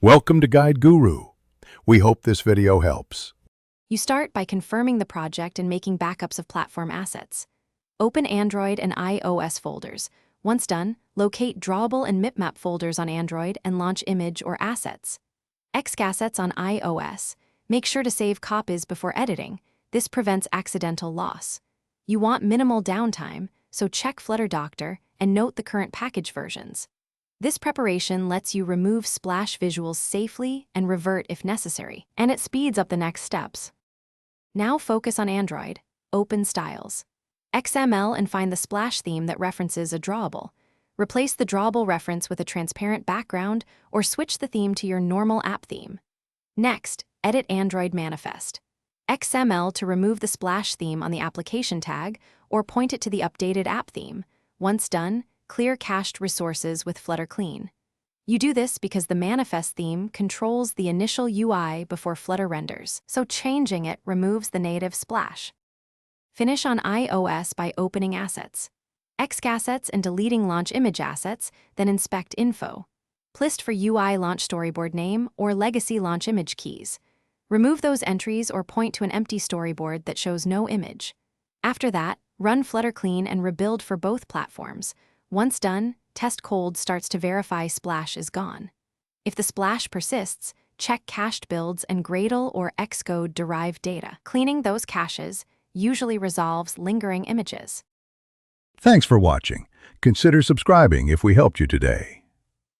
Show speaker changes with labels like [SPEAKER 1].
[SPEAKER 1] Welcome to Guide Guru. We hope this video helps.
[SPEAKER 2] You start by confirming the project and making backups of platform assets. Open Android and iOS folders. Once done, locate drawable and mipmap folders on Android and launch image or assets. Assets on iOS. Make sure to save copies before editing. This prevents accidental loss. You want minimal downtime, so check Flutter Doctor and note the current package versions. This preparation lets you remove splash visuals safely and revert if necessary, and it speeds up the next steps. Now focus on Android. Open Styles. XML and find the splash theme that references a drawable. Replace the drawable reference with a transparent background or switch the theme to your normal app theme. Next, edit Android manifest. XML to remove the splash theme on the application tag or point it to the updated app theme. Once done, clear cached resources with Flutter Clean. You do this because the manifest theme controls the initial UI before Flutter renders, so changing it removes the native splash. Finish on iOS by opening Assets. Assets and deleting launch image assets, then inspect info. List for UI launch storyboard name or legacy launch image keys. Remove those entries or point to an empty storyboard that shows no image. After that, run Flutter Clean and rebuild for both platforms. Once done, test cold starts to verify splash is gone. If the splash persists, check cached builds and Gradle or Xcode derived data. Cleaning those caches usually resolves lingering images.
[SPEAKER 1] Thanks for watching. Consider subscribing if we helped you today.